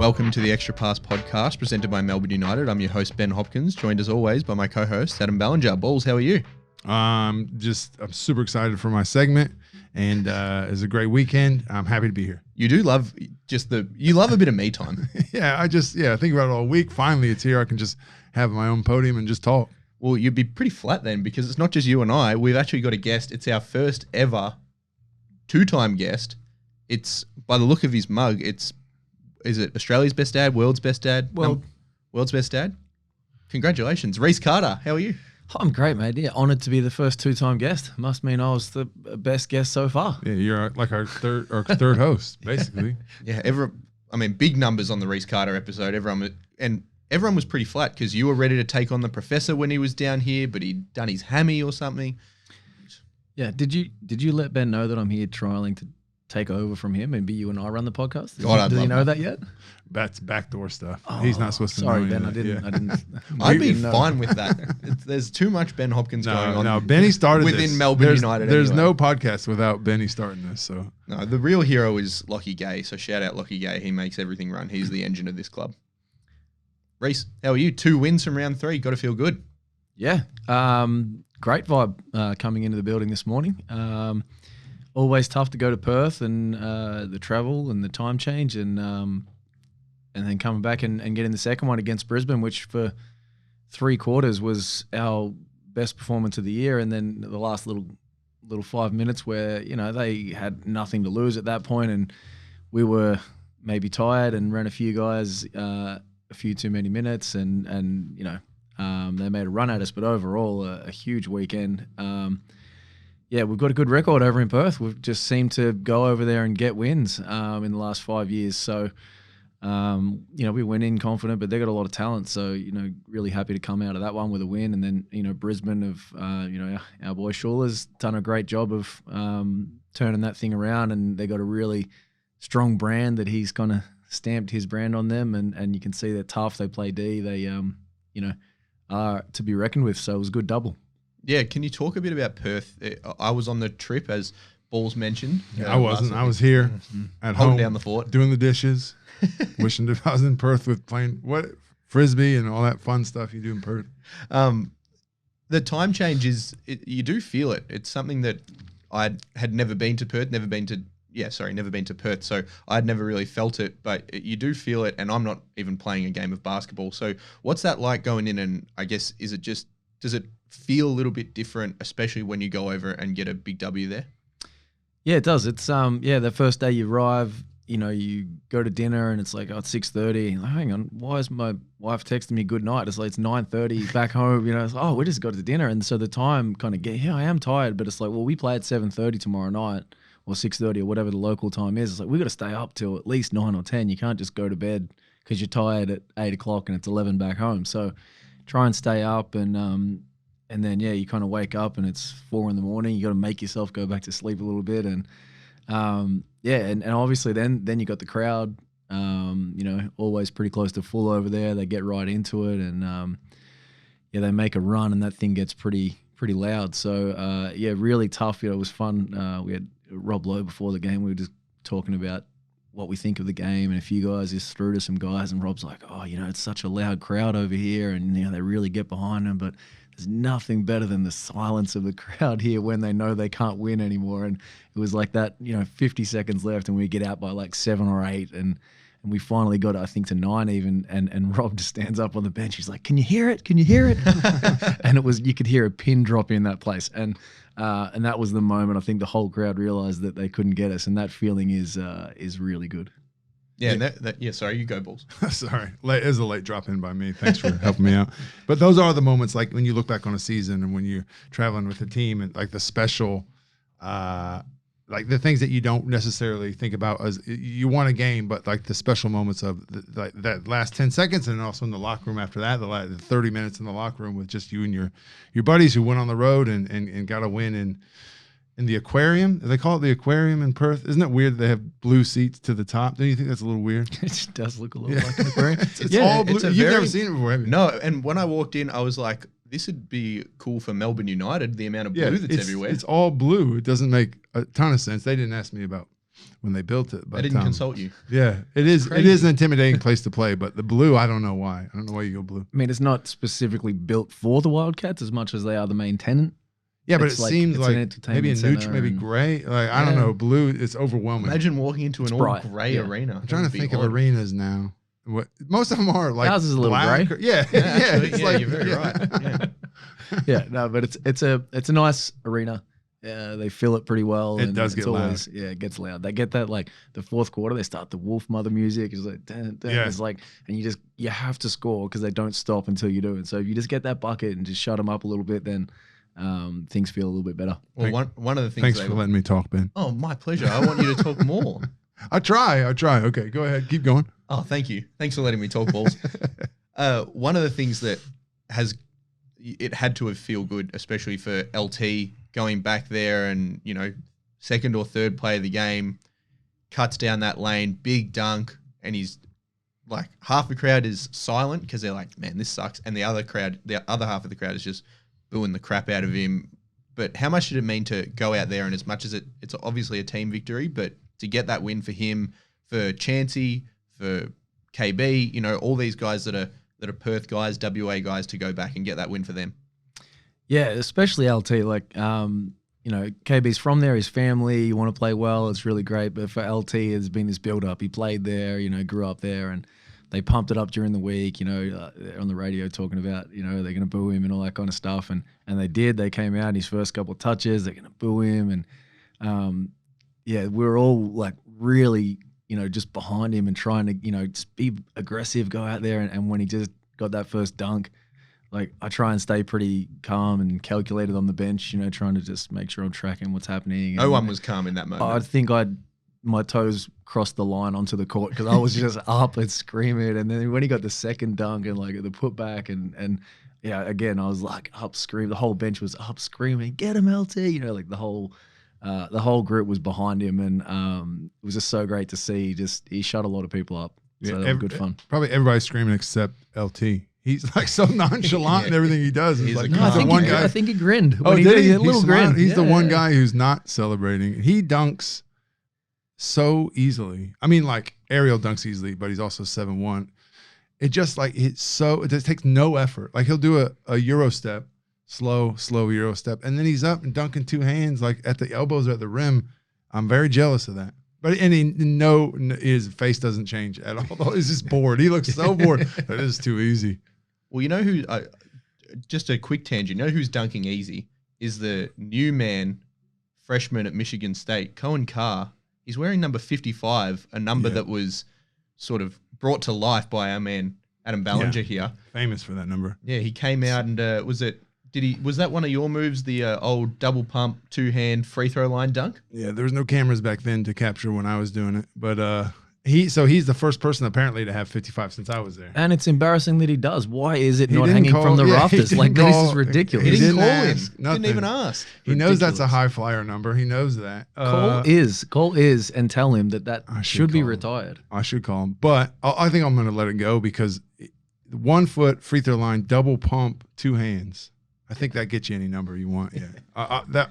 Welcome to the Extra Pass podcast presented by Melbourne United. I'm your host, Ben Hopkins, joined as always by my co-host, Adam Ballinger. Balls, how are you? I'm super excited for my segment, and it's a great weekend. I'm happy to be here. You do love you love a bit of me time. I think about it all week. Finally, it's here. I can just have my own podium and just talk. Well, you'd be pretty flat then because it's not just you and I. We've actually got a guest. It's our first ever two-time guest. It's, by the look of his mug, is it Australia's best dad, world's best dad? World's best dad? Congratulations. Rhys Carter, how are you? I'm great, mate. Yeah, honoured to be the first two-time guest. Must mean I was the best guest so far. Yeah, you're like our third host, basically. Yeah, big numbers on the Rhys Carter episode. Everyone was pretty flat because you were ready to take on the professor when he was down here, but he'd done his hammy or something. Yeah, did you let Ben know that I'm here trialing to take over from him and be you and I run the podcast? Does he know that yet? That's backdoor stuff. He's not supposed to know. Sorry, Ben, I didn't. I'd be fine with that. There's too much Ben Hopkins going on. No, Benny started within this. Melbourne United. There's anyway. no podcast without Benny starting this. So no, the real hero is Lockie Gay. So shout out Lockie Gay. He makes everything run. He's the engine of this club. Rhys, how are you? 2 wins from round 3. Got to feel good. Yeah, great vibe coming into the building this morning. Always tough to go to Perth and the travel and the time change and then coming back and getting the second one against Brisbane, which for 3 quarters was our best performance of the year, and then the last little 5 minutes where they had nothing to lose at that point, and we were maybe tired and ran a few guys a few too many minutes, and they made a run at us, but overall a huge weekend. Yeah, we've got a good record over in Perth. We've just seemed to go over there and get wins in the last 5 years. So, we went in confident, but they got a lot of talent. So, really happy to come out of that one with a win. And then, Brisbane our boy Schuler's done a great job of turning that thing around, and they got a really strong brand that he's kind of stamped his brand on them. And you can see they're tough. They play D. They, are to be reckoned with. So it was a good double. Yeah, can you talk a bit about Perth? I was on the trip, as Balls mentioned. I wasn't. I was here at home down the fort, doing the dishes, wishing I was in Perth with playing frisbee and all that fun stuff you do in Perth. The time change you do feel it. It's something that I had never been to Perth, never been to Perth, so I'd never really felt it, but you do feel it, and I'm not even playing a game of basketball. So what's that like going in, and I guess, does it feel a little bit different, especially when you go over and get a big W there? Yeah, it does. It's the first day you arrive, you go to dinner and it's like, it's 6:30. Like, hang on, why is my wife texting me good night? It's like, it's 9:30 back home. It's like, we just got to dinner. And so the time kind of I am tired, but it's like, well, we play at 7:30 tomorrow night or 6:30 or whatever the local time is. It's like, we got to stay up till at least 9 or 10. You can't just go to bed because you're tired at 8 o'clock and it's 11 back home. So try and stay up, and then, you kind of wake up and it's 4 a.m. You got to make yourself go back to sleep a little bit. And, and obviously then you got the crowd, always pretty close to full over there. They get right into it, and, they make a run, and that thing gets pretty loud. So, really tough. It was fun. We had Rob Lowe before the game. We were just talking about what we think of the game, and a few guys just threw to some guys, and Rob's like, it's such a loud crowd over here, and, they really get behind them, but there's nothing better than the silence of the crowd here when they know they can't win anymore. And it was like that, 50 seconds left, and we get out by like 7 or 8, and we finally got, I think, to 9 even. And Rob just stands up on the bench. He's like, "Can you hear it? Can you hear it?" And you could hear a pin drop in that place. And that was the moment I think the whole crowd realized that they couldn't get us. And that feeling is really good. Yeah, sorry, you go, Balls. Sorry, it was a late drop in by me. Thanks for helping me out. But those are the moments, like when you look back on a season and when you're traveling with the team, and like the special, like the things that you don't necessarily think about as you won a game, but like the special moments of that last 10 seconds, and also in the locker room after that, the 30 minutes in the locker room with just you and your buddies who went on the road and got a win in the aquarium. They call it the aquarium in Perth. Isn't it weird that they have blue seats to the top? Don't you think that's a little weird? It does look a little like an aquarium. It's all blue. You've never seen it before, have you? No, and when I walked in, I was like, this would be cool for Melbourne United, the amount of blue that's everywhere. It's all blue. It doesn't make a ton of sense. They didn't ask me about when they built it. But I didn't consult you. Yeah, it is. It crazy. is an intimidating place to play. But the blue, I don't know why. I don't know why you go blue. I mean, it's not specifically built for the Wildcats as much as they are the main tenant. Yeah, but It's it like- seems it's an like entertainment maybe a neutral, center maybe and- gray. Like I don't Yeah. know, blue. It's overwhelming. Imagine walking into an all bright. grey Yeah. arena. I'm trying to think of arenas now. What most of them are like Ours is a little black. grey. Yeah, Yeah, yeah. actually, It's yeah, like you're very right. Yeah. Yeah, no, but it's a nice arena. They fill it pretty well. It and does it's get loud. always, yeah, it gets loud. They get that like the fourth quarter. They start the Wolf Mother music. It's like, dun, dun. Yeah. It's like, and you have to score because they don't stop until you do. And so if you just get that bucket and just shut them up a little bit, then things feel a little bit better. Well, one of the things. Thanks for letting me talk, Ben. Oh, my pleasure. I want you to talk more. I try. Okay, go ahead. Keep going. Oh, thank you. Thanks for letting me talk balls. One of the things that it had to have feel good, especially for LT going back there and, second or third play of the game, cuts down that lane, big dunk, and he's like half the crowd is silent because they're like, man, this sucks. And the other half of the crowd is just booing the crap out of him. But how much did it mean to go out there? And as much as it's obviously a team victory, but to get that win for him, for Chansey, for KB, all these guys that are Perth guys, WA guys, to go back and get that win for them. Yeah, especially LT. Like, KB's from there, his family, you want to play well, it's really great. But for LT, it's been this build up. He played there, grew up there, and they pumped it up during the week, they're on the radio talking about, they're going to boo him and all that kind of stuff. And they did. They came out in his first couple of touches, they're going to boo him. And, we were all like really, just behind him and trying to, just be aggressive, go out there. And when he just got that first dunk, like I try and stay pretty calm and calculated on the bench, trying to just make sure I'm tracking what's happening. No one was calm in that moment. I think my toes crossed the line onto the court because I was just up and screaming. And then when he got the second dunk and like the putback and again, I was like up screaming. The whole bench was up screaming, get him LT, like the whole group was behind him. And it was just so great to see. He shut a lot of people up. So that was good fun. Probably everybody's screaming except LT. He's like so nonchalant in everything he does. It's like I guy. think he grinned. Oh, did he? A little grin. He's the one guy who's not celebrating. He dunks so easily. I mean, like Ariel dunks easily, but he's also 7'1". It just like it just takes no effort. Like he'll do a Euro step, slow Euro step, and then he's up and dunking two hands like at the elbows or at the rim. I'm very jealous of that. But his face doesn't change at all. He's just bored. He looks so bored. That is too easy. Well, you know who? Just a quick tangent. You know who's dunking easy is the new man, freshman at Michigan State, Cohen Carr. He's wearing number 55, a number that was sort of brought to life by our man Adam Ballinger here. Famous for that number. Yeah, he came out and was that one of your moves? The old double pump, two-hand free throw line dunk? Yeah, there was no cameras back then to capture when I was doing it, but he's the first person apparently to have 55 since I was there. And it's embarrassing that he does. Why is it not hanging from the rafters? Like this is ridiculous. He didn't call ask, him. Didn't even ask. He knows that's a high flyer number. He knows that. Call is, and tell him that should be retired. I should call him, but I think I'm going to let it go because 1 foot free throw line, double pump, two hands. I think that gets you any number you want. Yeah,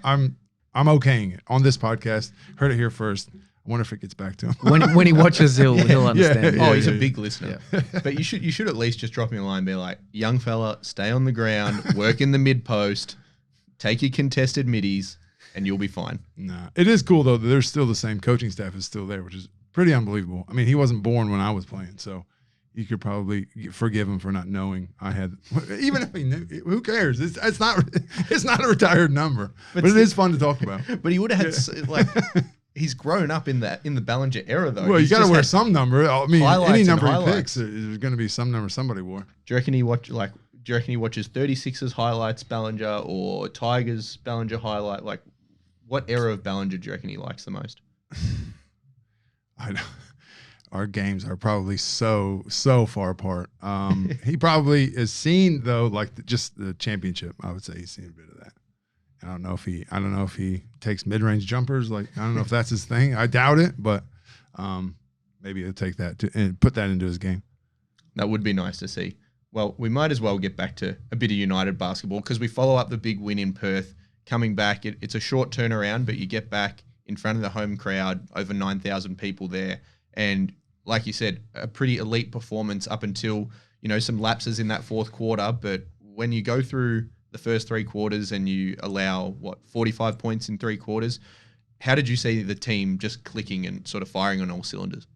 I'm okaying it on this podcast. Heard it here first. I wonder if it gets back to him. when he watches, he'll understand. He's a big listener. Yeah. But you should at least just drop him a line and be like, young fella, stay on the ground, work in the mid post, take your contested middies, and you'll be fine. Nah, it is cool though that there's still the same coaching staff is still there, which is pretty unbelievable. I mean, he wasn't born when I was playing, so you could probably forgive him for not knowing I had. Even if he knew, who cares? It's not a retired number, but it is fun to talk about. But he would have had he's grown up in the Ballinger era though. Well, you got to wear some number. I mean, any number he picks, highlights. there's going to be some number somebody wore. Do you reckon he watches 36ers highlights Ballinger or Tigers Ballinger highlight? Like, what era of Ballinger do you reckon he likes the most? I know. Our games are probably so far apart. He probably has seen though, like just the championship. I would say he's seen a bit of that. I don't know if he takes mid-range jumpers. Like I don't know if that's his thing. I doubt it, but maybe he'll take that and put that into his game. That would be nice to see. Well, we might as well get back to a bit of United basketball because we follow up the big win in Perth. Coming back, it's a short turnaround, but you get back in front of the home crowd, over 9,000 people there. And like you said, a pretty elite performance up until, some lapses in that fourth quarter. But when you go through the first 3 quarters and you allow, 45 points in 3 quarters, how did you see the team just clicking and sort of firing on all cylinders?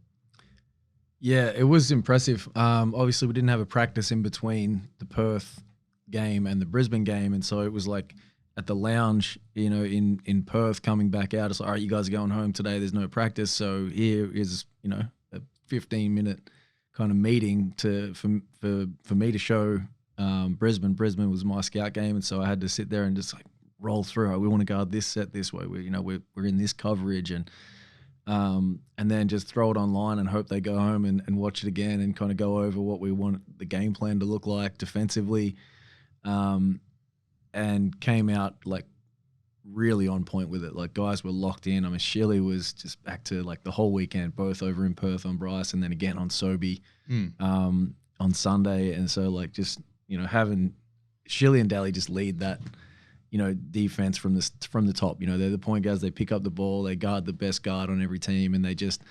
Yeah, it was impressive. Obviously, we didn't have a practice in between the Perth game and the Brisbane game, and so it was like at the lounge, in Perth, coming back out. It's like, all right, you guys are going home today. There's no practice, so here is a 15-minute kind of meeting for me to show Brisbane. Brisbane was my scout game, and so I had to sit there and just like roll through. We want to guard this set this way. We're in this coverage, and then just throw it online and hope they go home and watch it again and kind of go over what we want the game plan to look like defensively, and came out like really on point with it. Like, guys were locked in. I mean, Shirley was just back to like the whole weekend, both over in Perth on Bryce and then again on Sobey on Sunday. And so like just, having Shirley and Daly just lead that, defense from the top. They're the point guards. They pick up the ball. They guard the best guard on every team, and they just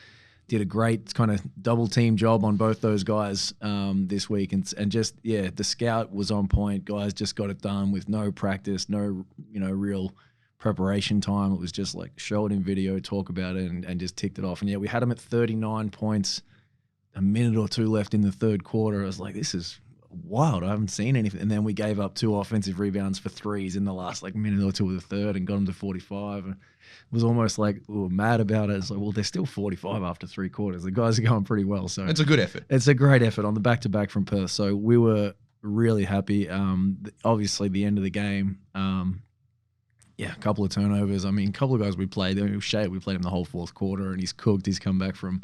did a great kind of double team job on both those guys this week. And just, the scout was on point. Guys just got it done with no practice, no, real preparation time. It was just like show it in video, talk about it, and just ticked it off. And we had them at 39 points, a minute or 2 left in the third quarter. I was like, this is wild. I haven't seen anything. And then we gave up 2 offensive rebounds for threes in the last like minute or 2 of the third and got them to 45. And it was almost like we were mad about it. It's like, well, they're still 45 after 3 quarters. The guys are going pretty well. So it's a good effort. It's a great effort on the back-to-back from Perth. So we were really happy. Obviously, the end of the game, a couple of turnovers. I mean, a couple of guys we played. Shea, we played him the whole fourth quarter, and he's cooked. He's come back from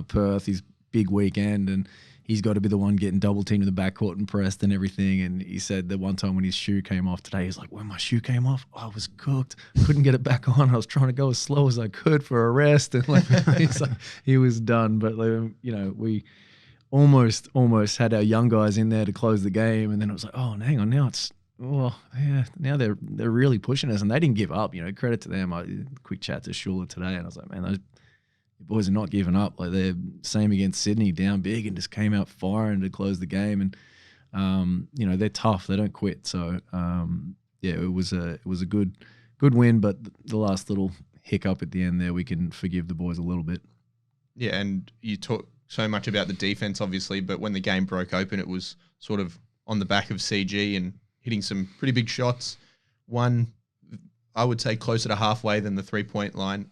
Perth. He's big weekend, and he's got to be the one getting double teamed in the backcourt and pressed and everything. And he said that one time when his shoe came off today, he's like, when my shoe came off, I was cooked. Couldn't get it back on. I was trying to go as slow as I could for a rest. And like, he was done. But we almost had our young guys in there to close the game. And then it was like, oh, hang on, now now they're really pushing us, and they didn't give up. Credit to them. I quick chat to Schuler today, and I was like, man, those boys are not giving up. Like, they're same against Sydney, down big, and just came out firing to close the game. And they're tough. They don't quit. So it was a good win, but the last little hiccup at the end there, we can forgive the boys a little bit. Yeah, and you talk so much about the defense, obviously, but when the game broke open, it was sort of on the back of CG and hitting some pretty big shots. One, I would say closer to halfway than the 3-point line.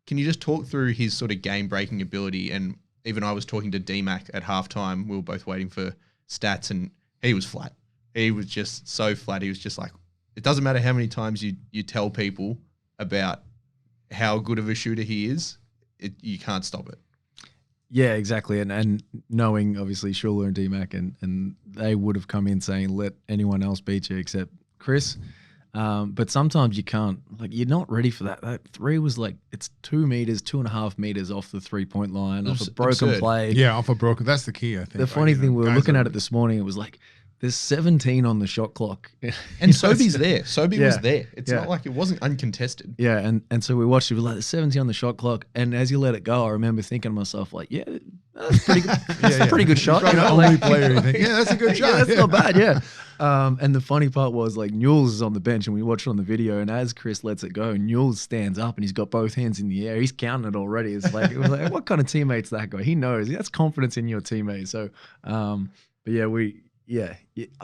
Can you just talk through his sort of game-breaking ability? And even I was talking to D-Mac at halftime. We were both waiting for stats, and he was flat. He was just so flat. He was just like, it doesn't matter how many times you tell people about how good of a shooter he is, you can't stop it. Yeah, exactly. And knowing, obviously, Schuler and D-Mac, and they would have come in saying, let anyone else beat you except Chris. But sometimes you can't. Like, you're not ready for that. That 3 was like, it's 2.5 meters off the 3-point line, off a broken play. Yeah, off a broken. That's the key, I think. The funny thing, we were looking at it this morning, it was like, there's 17 on the shot clock. And Sobey's there. Sobey was there. It's not like it wasn't uncontested. Yeah, and so we watched it. We were like, there's 17 on the shot clock. And as you let it go, I remember thinking to myself, like, that's pretty good. That's a pretty good shot. Only player you think, that's a good shot. That's not bad, yeah. And the funny part was, like, Newell's is on the bench, and we watched it on the video, and as Chris lets it go, Newell's stands up, and he's got both hands in the air. He's counting it already. It was like, what kind of teammate's that guy? He knows. That's confidence in your teammate. So, I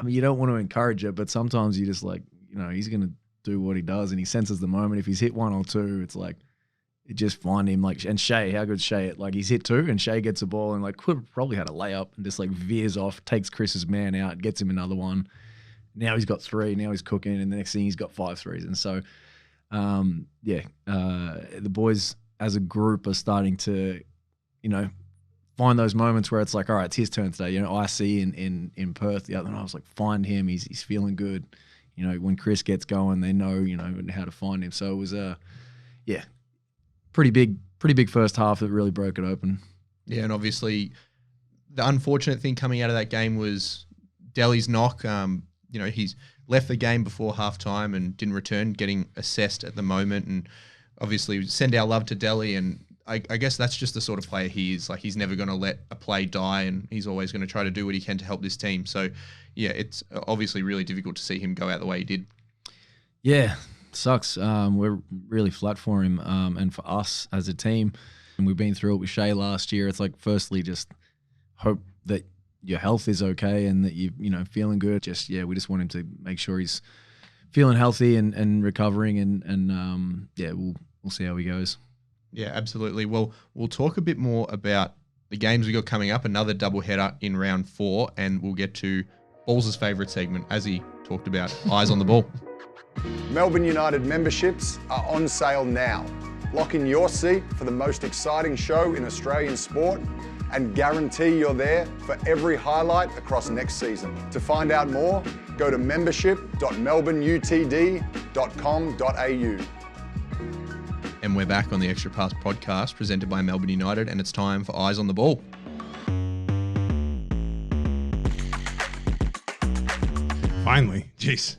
mean, you don't want to encourage it, but sometimes you just like, he's going to do what he does, and he senses the moment. If he's hit 1 or 2, it's like, it just find him. Like, and Shea, how good's Shea? Like, he's hit 2, and Shea gets a ball, and like could have probably had a layup, and just like veers off, takes Chris's man out, gets him another one. Now he's got 3. Now he's cooking, and the next thing he's got 5 threes. And so, the boys as a group are starting to, find those moments where it's like, all right, it's his turn today. I see in Perth the other night, I was like, find him. He's feeling good. When Chris gets going, they know, how to find him. So it was pretty big first half that really broke it open. Yeah, and obviously the unfortunate thing coming out of that game was Delhi's knock. He's left the game before halftime and didn't return, getting assessed at the moment. And obviously send our love to Delhi. And I guess that's just the sort of player he is. Like, he's never going to let a play die, and he's always going to try to do what he can to help this team. So, yeah, it's obviously really difficult to see him go out the way he did. Yeah, sucks. We're really flat for him and for us as a team. And we've been through it with Shea last year. It's like, firstly, just hope that your health is okay and that you feeling good. We just want him to make sure he's feeling healthy and recovering, and we'll see how he goes. Yeah, absolutely. Well, we'll talk a bit more about the games we got coming up, another doubleheader in round 4, and we'll get to Balls' favourite segment, as he talked about, Eyes on the Ball. Melbourne United memberships are on sale now. Lock in your seat for the most exciting show in Australian sport and guarantee you're there for every highlight across next season. To find out more, go to membership.melbourneutd.com.au. And we're back on the Extra Pass podcast presented by Melbourne United, and it's time for Eyes on the Ball. Finally, jeez.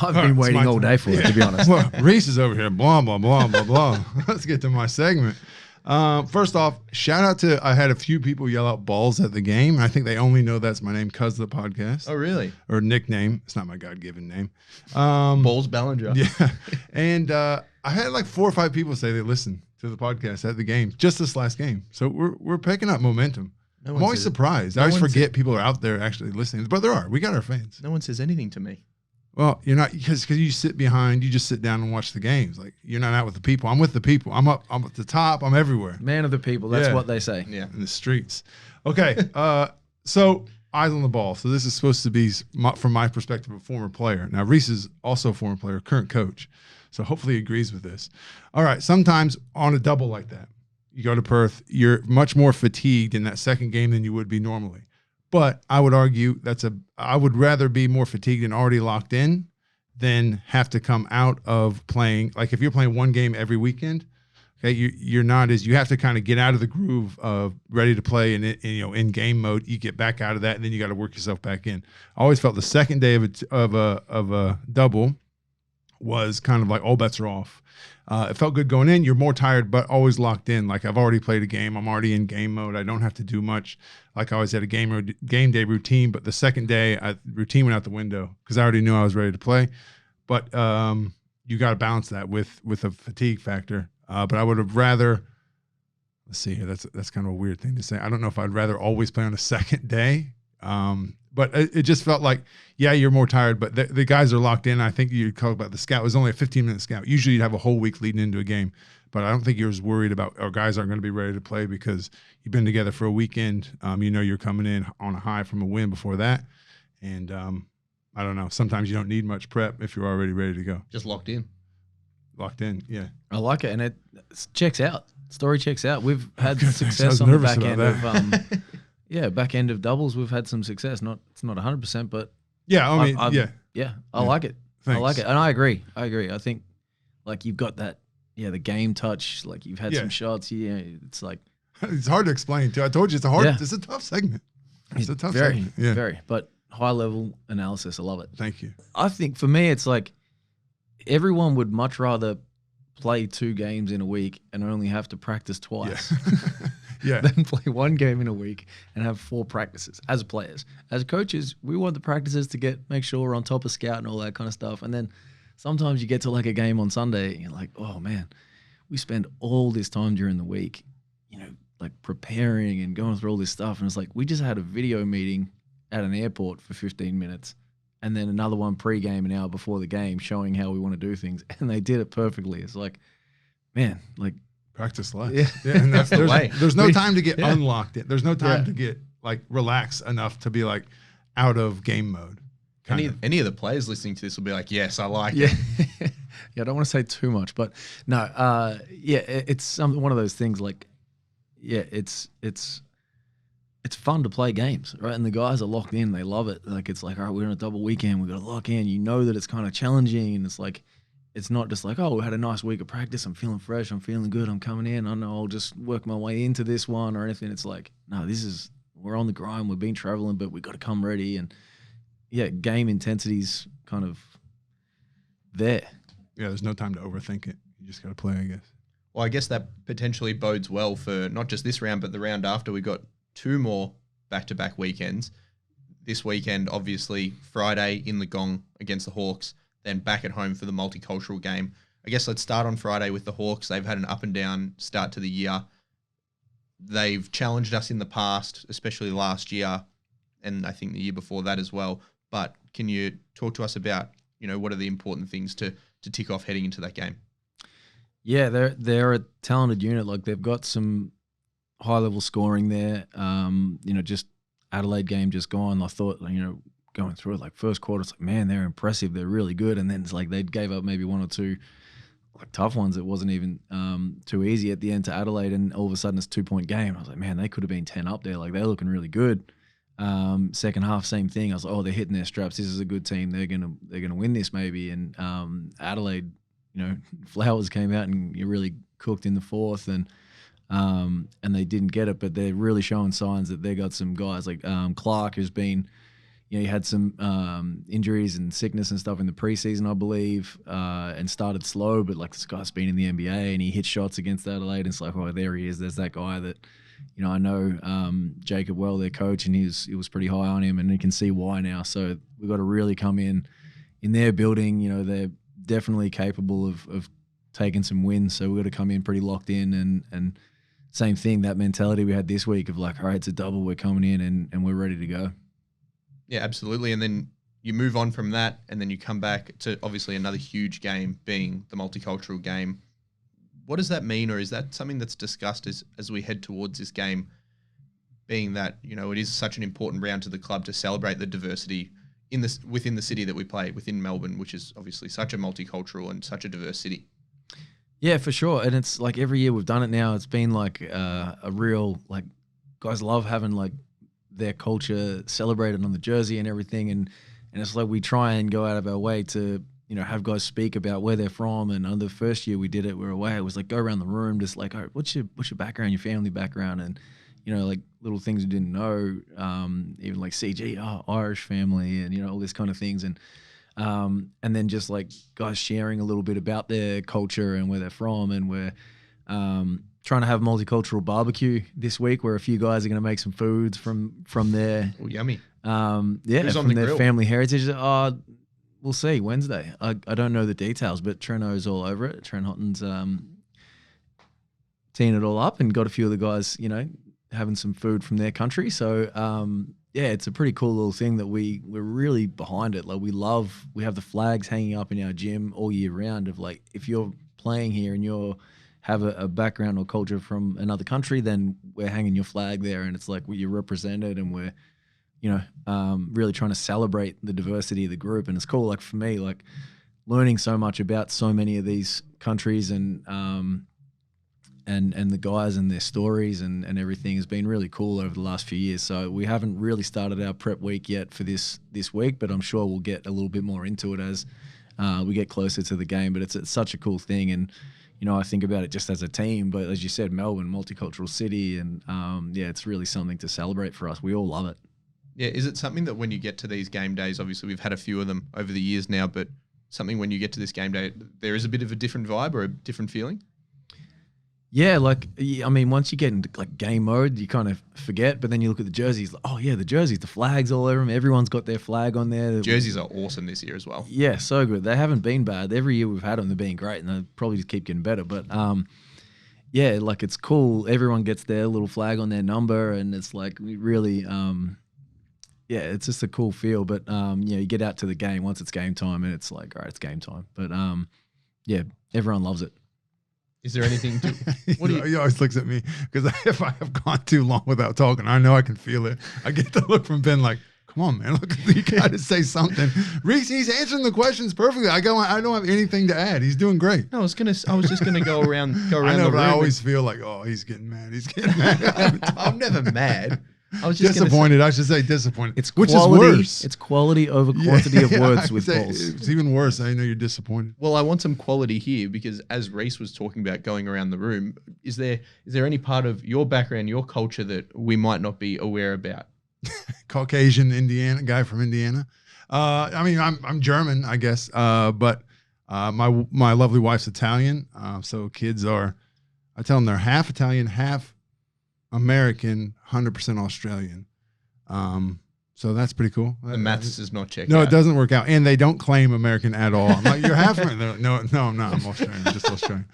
I've been waiting all day for it, to be honest. Well, Rhys is over here, blah, blah, blah, blah, blah. Let's get to my segment. First off, shout out to, I had a few people yell out balls at the game. I think they only know that's my name because of the podcast. Oh, really? Or nickname. It's not my God-given name. Balls Ballinger. Yeah. And I had like 4 or 5 people say they listened to the podcast at the game, just this last game. So we're picking up momentum. I'm always surprised. I always forget people are out there actually listening. But there are. We got our fans. No one says anything to me. Well, you're not, because you sit behind, you just sit down and watch the games. Like, you're not out with the people. I'm with the people. I'm at the top. I'm everywhere. Man of the people. That's what they say. Yeah. In the streets. Okay. So eyes on the ball. So this is supposed to be, from my perspective, a former player. Now, Rhys is also a former player, current coach. So hopefully he agrees with this. All right. Sometimes on a double like that, you go to Perth, you're much more fatigued in that second game than you would be normally. But I would argue I would rather be more fatigued and already locked in than have to come out of playing. Like, if you're playing one game every weekend, okay, you have to kind of get out of the groove of ready to play and in game mode. You get back out of that, and then you got to work yourself back in. I always felt the second day of a double was kind of like all bets are off. It felt good going in. You're more tired, but always locked in. Like, I've already played a game. I'm already in game mode. I don't have to do much. Like, I always had a game day routine, but the second day, routine went out the window because I already knew I was ready to play. But you got to balance that with a fatigue factor. But I would have rather. Let's see here. That's kind of a weird thing to say. I don't know if I'd rather always play on a second day. But it just felt like, yeah, you're more tired, but the guys are locked in. I think you talk about the scout. It was only a 15-minute scout. Usually you'd have a whole week leading into a game, but I don't think you're as worried about our guys aren't going to be ready to play because you've been together for a weekend. You're coming in on a high from a win before that. And I don't know. Sometimes you don't need much prep if you're already ready to go. Just locked in. Locked in, yeah. I like it, and it checks out. Story checks out. We've had success on the back end of back end of doubles. We've had some success. It's not 100%, but yeah, I like it. Thanks. I like it, and I agree. I think like you've got that, the game touch. Like, you've had some shots. Yeah, it's like it's hard to explain too. I told you it's a tough segment. It's a tough segment. Yeah, very, but high level analysis. I love it. Thank you. I think for me, it's like everyone would much rather play 2 games in a week and only have to practice twice. Yeah. Than play 1 game in a week and have 4 practices as players. As coaches, we want the practices to make sure we're on top of scout and all that kind of stuff. And then sometimes you get to like a game on Sunday and you're like, oh man, we spend all this time during the week, like preparing and going through all this stuff. And it's like, we just had a video meeting at an airport for 15 minutes and then another one pre-game an hour before the game showing how we want to do things. And they did it perfectly. It's like, man, like, practice less. Yeah. And that's the way. There's no time to get unlocked. There's no time to get like relaxed enough to be like out of game mode. Any of the players listening to this will be like, yes, I like it. Yeah, I don't want to say too much, but no, it's one of those things like, it's fun to play games, right? And the guys are locked in. They love it. Like, it's like, all right, we're on a double weekend. We've got to lock in. You know that it's kind of challenging, and it's like, it's not just like, oh, we had a nice week of practice. I'm feeling fresh. I'm feeling good. I'm coming in. I know I'll just work my way into this one or anything. It's like, no, we're on the grind. We've been traveling, but we've got to come ready. And yeah, game intensity's kind of there. Yeah, there's no time to overthink it. You just got to play, I guess. Well, I guess that potentially bodes well for not just this round, but the round after. We got 2 more back-to-back weekends. This weekend, obviously, Friday in the Gong against the Hawks, then back at home for the multicultural game. I guess let's start on Friday with the Hawks. They've had an up-and-down start to the year. They've challenged us in the past, especially last year, and I think the year before that as well. But can you talk to us about, what are the important things to tick off heading into that game? Yeah, they're a talented unit. Like, they've got some high level scoring there. Just Adelaide game just gone. I thought, going through it, like first quarter, it's like, man, they're impressive. They're really good. And then it's like they gave up maybe 1 or 2 like tough ones. It wasn't even too easy at the end to Adelaide, and all of a sudden it's a 2-point game. I was like, man, they could have been 10 up there. Like, they're looking really good. Second half, same thing. I was like, oh, they're hitting their straps. This is a good team. They're gonna win this maybe. And Adelaide, Flowers came out and you really cooked in the fourth, and they didn't get it, but they're really showing signs that they got some guys like Clark, who's been, he had some injuries and sickness and stuff in the preseason, I believe, and started slow, but like this guy's been in the NBA and he hit shots against Adelaide, and it's like, oh, there he is. There's that guy that, I know Jacob well, their coach, and he was pretty high on him, and you can see why now. So we've got to really come in their building. They're definitely capable of taking some wins, so we've got to come in pretty locked in, and same thing, that mentality we had this week of like, all right, it's a double, we're coming in and we're ready to go. Yeah, absolutely. And then you move on from that, and then you come back to obviously another huge game being the multicultural game. What does that mean, or is that something that's discussed as we head towards this game, being that, it is such an important round to the club to celebrate the diversity within the city that we play, within Melbourne, which is obviously such a multicultural and such a diverse city? Yeah, for sure. And it's like every year we've done it now, it's been like a real, like, guys love having like their culture celebrated on the jersey and everything. And it's like we try and go out of our way to, have guys speak about where they're from. And on the first year we did it, we were away. It was like, go around the room, just like, all right, what's your background, your family background? And, like little things you didn't know, even like CG, Irish family, and, all these kind of things. And then just like guys sharing a little bit about their culture and where they're from. And we're trying to have multicultural barbecue this week, where a few guys are going to make some foods from there. Oh, yummy. Who's from their grill? Family heritage. We'll see Wednesday. I don't know the details, but Treno's all over it. Trent Houghton's teeing it all up, and got a few of the guys, having some food from their country. So yeah, it's a pretty cool little thing that we're really behind it. Like, we have the flags hanging up in our gym all year round of like, if you're playing here and you have a background or culture from another country, then we're hanging your flag there, and it's like you're represented, and we're, really trying to celebrate the diversity of the group. And it's cool, like for me, like learning so much about so many of these countries and the guys and their stories and everything has been really cool over the last few years. So we haven't really started our prep week yet for this week, but I'm sure we'll get a little bit more into it as we get closer to the game. But it's such a cool thing, and I think about it just as a team, but as you said, Melbourne, multicultural city, and yeah, it's really something to celebrate for us. We all love it. Yeah, is it something that when you get to these game days, obviously we've had a few of them over the years now, but something when you get to this game day, there is a bit of a different vibe or a different feeling? Yeah, like, I mean, once you get into like game mode, you kind of forget, but then you look at the jerseys, like, oh yeah, the jerseys, the flags all over them. Everyone's got their flag on there. Jerseys are awesome this year as well. Yeah, so good. They haven't been bad. Every year we've had them, they've been great, and they'll probably just keep getting better. But yeah, like, it's cool. Everyone gets their little flag on their number, and it's like really, yeah, it's just a cool feel. But you get out to the game once it's game time, and it's like, all right, it's game time. But yeah, everyone loves it. Is there anything to... He always looks at me because if I have gone too long without talking, I know I can feel it. I get the look from Ben like, come on, man, look, you got to say something. Rhys, he's answering the questions perfectly. I don't have anything to add. He's doing great. No, I was just gonna go around I know, the but room. I always feel like, oh, he's getting mad. He's getting mad. I'm never mad. I was just disappointed. I should say disappointed. It's which quality, is worse. It's quality over quantity of words with balls. It's even worse. I know you're disappointed. Well, I want some quality here because as Rhys was talking about going around the room, is there any part of your background, your culture that we might not be aware about? Caucasian Indiana guy from Indiana. I mean, I'm German, I guess, but My lovely wife's Italian, so kids are. I tell them they're half Italian, half American, 100% Australian. So that's pretty cool. The maths is not checked. No, out. it doesn't work out, and they don't claim American at all. I'm like, you're half American. No, I'm not. I'm Australian, just Australian.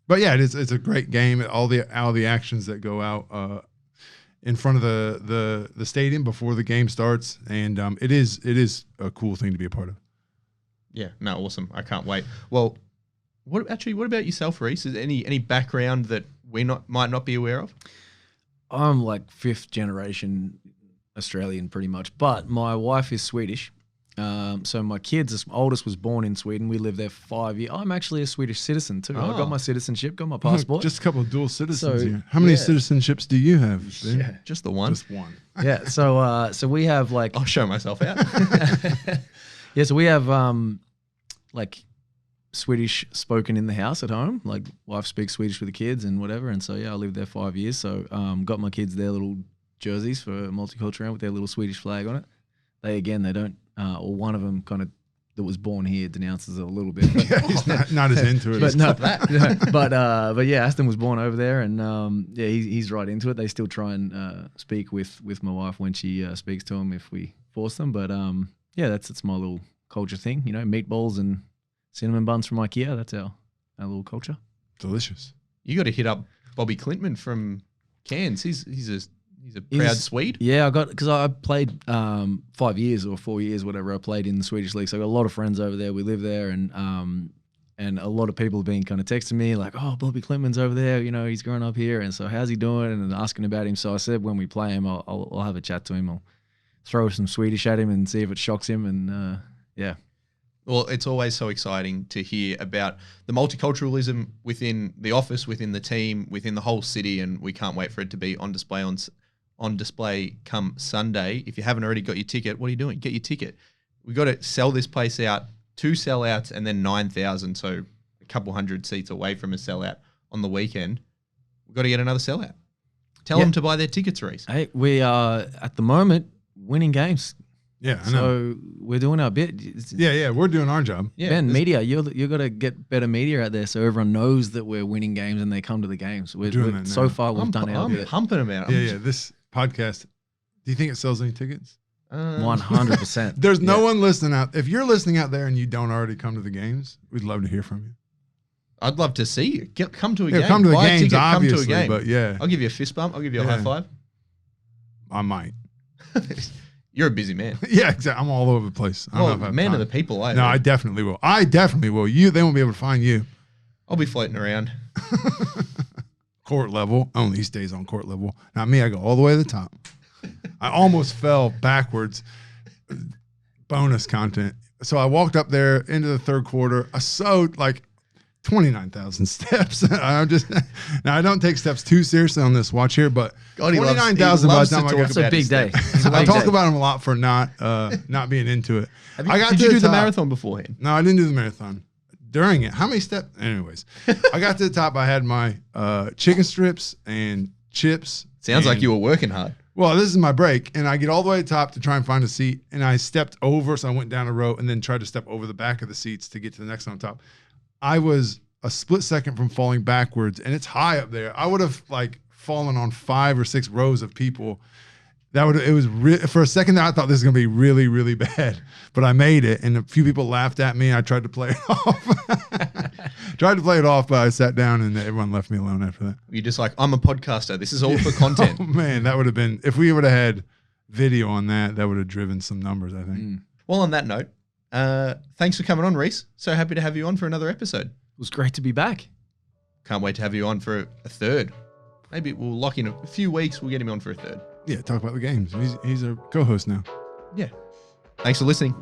But yeah, it's a great game. All the actions that go out in front of the stadium before the game starts, and it is a cool thing to be a part of. Yeah, no, awesome. I can't wait. Well, what about yourself, Rhys? Is any background that we might not be aware of? I'm like 5th generation Australian pretty much, but my wife is Swedish. So my kids, oldest was born in Sweden. We lived there for 5 years. I'm actually a Swedish citizen too. I got my citizenship, got my passport. Just a couple of dual citizens So, here. How many yeah. citizenships do you have? Ben? Yeah, just the one. Just one. Yeah. So we have like I'll show myself out. yeah. So we have like Swedish spoken in the house at home. Like wife speaks Swedish with the kids and whatever. And so yeah, I lived there 5 years. So got my kids their little jerseys for multicultural with their little Swedish flag on it. They don't. Or one of them kind of that was born here denounces it a little bit. But, Yeah, he's not as into it. but no, but yeah, Aston was born over there, and yeah, he's right into it. They still try and speak with my wife when she speaks to him if we force them. But yeah, that's my little culture thing. You know, meatballs and cinnamon buns from IKEA. That's our little culture. Delicious. You got to hit up Bobby Clintman from Cairns. He's a proud Swede. Yeah, because I played 5 years or 4 years, whatever. I played in the Swedish league, so I got a lot of friends over there. We live there, and a lot of people have been kind of texting me like, "Oh, Bobby Clintman's over there. You know, he's growing up here, and so how's he doing?" And asking about him. So I said, when we play him, I'll have a chat to him. I'll throw some Swedish at him and see if it shocks him. And yeah. Well, it's always so exciting to hear about the multiculturalism within the office, within the team, within the whole city, and we can't wait for it to be on display come Sunday. If you haven't already got your ticket, what are you doing? Get your ticket. We've got to sell this place out, 2 sellouts and then 9,000, so a couple hundred seats away from a sellout on the weekend. We've got to get another sellout. Tell them to buy their tickets, Rhys. Hey, we are at the moment winning games. Yeah, I know. So we're doing our bit. Yeah, we're doing our job. Yeah, Ben, media, you got to get better media out there so everyone knows that we're winning games and they come to the games. We're doing that so now. far we've done our I'm bit. pumping about it. Yeah. This podcast. Do you think it sells any tickets? 100%. There's no one listening out. If you're listening out there and you don't already come to the games, we'd love to hear from you. I'd love to see you. Come to a game. Come to the Buy a games, ticket, obviously, come to a game. but yeah, I'll give you a fist bump. I'll give you a high five. I might. You're a busy man. Yeah, exactly. I'm all over the place. I don't know if I have Man time. of the people. No, I definitely will. They won't be able to find you. I'll be floating around. Court level. Only he stays on court level. Not me. I go all the way to the top. I almost fell backwards. Bonus content. So I walked up there into the third quarter. I sewed like 29,000 steps. I'm just now. I don't take steps too seriously on this watch here, but God, he loves- 29,000 he by loves the time to I talk got It's a big day. It's a I big talk day. about him a lot for not being into it. Did you do the marathon beforehand? No, I didn't do the marathon. During it, how many steps? Anyways, I got to the top. I had my chicken strips and chips. Sounds like and- you were working hard. Well, this is my break, and I get all the way to the top to try and find a seat, and I stepped over, so I went down a row and then tried to step over the back of the seats to get to the next one on top. I was a split second from falling backwards, and it's high up there. I would have like fallen on 5 or 6 rows of people. For a second there, I thought this was gonna be really, really bad, but I made it, and a few people laughed at me. I tried to play it off, but I sat down, and everyone left me alone after that. You're just like, I'm a podcaster. This is all for content. Oh man, that would have been, if we would have had video on that would have driven some numbers, I think. Well, on that note, thanks for coming on, Rhys. So happy to have you on for another episode. It was great to be back. Can't wait to have you on for a third. Maybe we'll lock in a few weeks. We'll get him on for a third. Yeah, talk about the games. He's our co-host now. Yeah. Thanks for listening.